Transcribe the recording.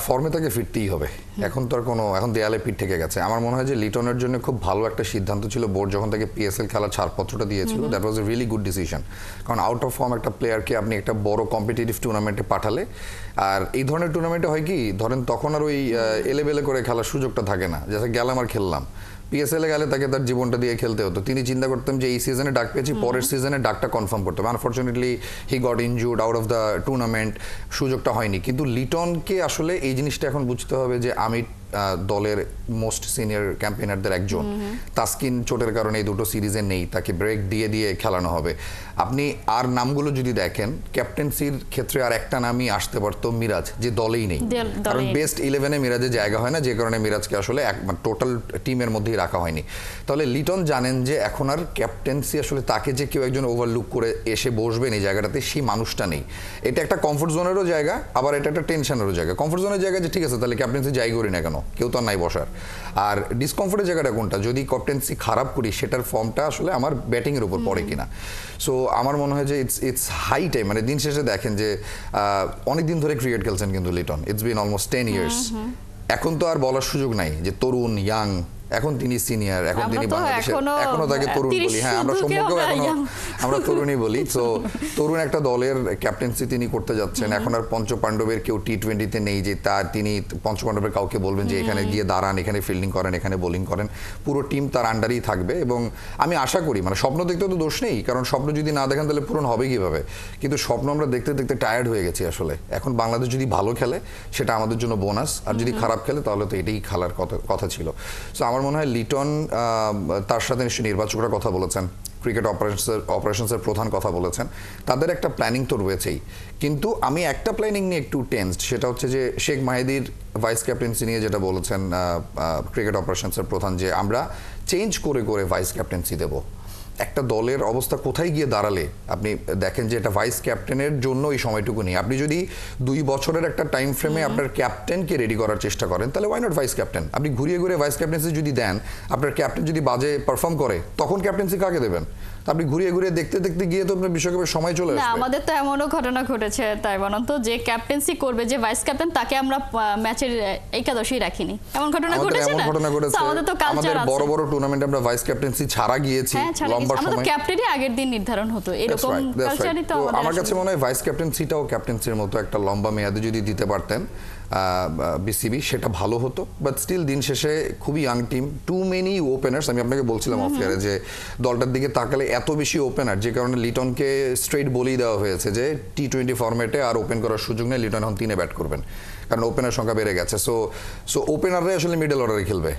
ফর্মে তাকে ফিরতেই হবে। এখন তো আর কোনো এখন দেয়ালে পিঠ থেকে গেছে। আমার মনে হয় যে লিটনের জন্য খুব ভালো একটা সিদ্ধান্ত ছিল বোর্ড যখন তাকে পিএসএল খেলার ছাড়পত্রটা দিয়েছিল। That was a really good decision. কারণ আউট অফ ফর্ম একটা প্লেয়ারকে আপনি একটা বড় কম্পিটিটিভ টুর্নামেন্টে পাঠালে, আর এই ধরনের টুর্নামেন্টে হয় কি ধরেন তখন আর ওই এলেবেলে করে খেলার সুযোগটা থাকে না, যেটা গেলাম আর খেললাম। পিএসএল এ গেলে তাকে তার জীবনটা দিয়ে খেলতে হতো। তিনি চিন্তা করতেন যে এই সিজনে ডাক পেয়েছি, পরের সিজনে ডাকটা কনফার্ম করতে হবে। Unfortunately he got injured out of the tournament, সুযোগটা হয়নি। কিন্তু লিটনকে আসলে এই জিনিসটা এখন বুঝতে হবে যে আমি দলের মোস্ট সিনিয়র ক্যাম্পেইনারদের একজন। তাসকিন চোটের কারণে এই দুটো সিরিজে নেই, তাকে ব্রেক দিয়ে দিয়ে খেলানো হবে। আপনি আর নামগুলো যদি দেখেন, ক্যাপ্টেন্সির ক্ষেত্রে আর একটা নামই আসতে পারতো, মিরাজ, যে দলেই নেই। কারণ বেস্ট 11-এ মিরাজের জায়গা হয় না, যে কারণে মিরাজকে আসলে টোটাল টিমের মধ্যেই রাখা হয়নি। তাহলে লিটন জানেন যে এখন আর ক্যাপ্টেন্সি আসলে তাকে যে কেউ একজন ওভারলুক করে এসে বসবেন এই জায়গাটাতে, সেই মানুষটা নেই। এটা একটা কমফোর্ট জোনেরও জায়গা, আবার এটা একটা টেনশনেরও জায়গা। কমফোর্ট জোনের জায়গা যে ঠিক আছে তাহলে ক্যাপ্টেন্সি যাই করি না কেন, কেউ তো নাই বসার। আর ডিসকমফোর্টের জায়গাটা কোনটা, যদি ক্যাপ্টেন্সি খারাপ করি সেটার ফর্মটা আসলে আমার ব্যাটিংয়ের উপর পড়ে কিনা। সো আমার মনে হয় যে ইটস হাই টাইম, মানে দিন শেষে দেখেন যে অনেকদিন ধরে ক্রিকেট খেলছেন কিন্তু Liton, it's been almost 10 years। এখন তো আর বলার সুযোগ নাই যে তরুণ, ইয়াং। এখন তিনি সিনিয়র, এখন তিনি বাংলাদেশের, এখনো তাকে তরুণ বলি। হ্যাঁ, আমরা সম্পর্কেও এখনো আমরা তরুণই বলি। তো তরুণ একটা দলের ক্যাপ্টেন্সি তিনি করতে যাচ্ছেন। এখন আর পঞ্চপাণ্ডবের কেউ টি20-তে নেই যে তিনি পঞ্চপাণ্ডবের কাউকে বলবেন যে এখানে গিয়ে দাঁড়ান, এখানে ফিল্ডিং করেন, এখানে বোলিং করেন। পুরো টিম তার আন্ডারেই থাকবে। এবং আমি আশা করি, মানে স্বপ্ন দেখতে তো দোষ নেই, কারণ স্বপ্ন যদি না দেখেন তাহলে পূরণ হবে কিভাবে। কিন্তু স্বপ্ন আমরা দেখতে দেখতে টায়ার্ড হয়ে গেছি আসলে। এখন বাংলাদেশ যদি ভালো খেলে সেটা আমাদের জন্য বোনাস, আর যদি খারাপ খেলে তাহলে তো এটাই খেলার কথা ছিল। সো আমার মনে হয় লিটন, তার সাথে নিশ্চয়ই নির্বাচকরা কথা বলেছেন, ক্রিকেট অপারেশনসের প্রধান কথা বলেছেন, তাদের একটা প্ল্যানিং তো রয়েছেই। কিন্তু আমি একটা প্ল্যানিং নিয়ে একটু টেন্সড, সেটা হচ্ছে যে শেখ মাহিদির ভাইস ক্যাপ্টেন্সি নিয়ে যেটা বলেছেন ক্রিকেট অপারেশনসের প্রধান, যে আমরা চেঞ্জ করে করে ভাইস ক্যাপ্টেন্সি দেব। একটা দলের অবস্থা কোথায় গিয়ে দাঁড়ালে আপনি দেখেন যে এটা ভাইস ক্যাপ্টেনের জন্য এই সময়টুকু নেই। আপনি যদি 2 বছরের একটা টাইম ফ্রেমে আপনার ক্যাপ্টেনকে রেডি করার চেষ্টা করেন, তাহলে ওয়াই নট ভাইস ক্যাপ্টেন? আপনি ঘুরিয়ে ঘুরিয়ে ভাইস ক্যাপ্টেন্সি যদি দেন, আপনার ক্যাপ্টেন যদি বাজে পারফর্ম করে, তখন ক্যাপ্টেন্সি কাকে দেবেন? আপনি ঘুরিয়ে ঘুরিয়ে দেখতে দেখতে গিয়ে তো আপনার বিশ্বকাপের সময় চলে আসবে। আমাদের তো এমনও ঘটনা ঘটেছে, তাই বলেন তো, যে ক্যাপ্টেন্সি করবে, যে ভাইস ক্যাপ্টেন, তাকে আমরা ম্যাচের একাদশেই রাখিনি। এমন ঘটনা ঘটেছে না? আমাদের তো কালচার আছে, বড় বড় টুর্নামেন্টে আমরা ভাইস ক্যাপ্টেন্সি ছাড়া গিয়েছি লম্বা সময়। আমাদের ক্যাপ্টেনই আগের দিন নির্ধারণ হতো, এরকম কালচারই তো আমাদের। আমার কাছে মনে হয় ভাইস ক্যাপ্টেন্সিটাও ক্যাপ্টেন্সির মতো একটা লম্বা মেয়াদে যদি দিতে পারতেন বিসিবি, সেটা ভালো হতো। বাট স্টিল দিন শেষে খুবই young team, too many openers. আমি আপনাকে বলছিলাম অফ এয়ারে যে দলটার দিকে তাকালে এত বেশি ওপেনার, যে কারণে লিটনকে স্ট্রেট বলেই দেওয়া হয়েছে যে টি20 ফরম্যাটে আর ওপেন করার সুযোগ নেই, লিটন এখন 3-এ ব্যাট করবেন, কারণ ওপেনার সংখ্যা বেড়ে গেছে। সো ওপেনাররাই আসলে মিডল অর্ডারে খেলবে।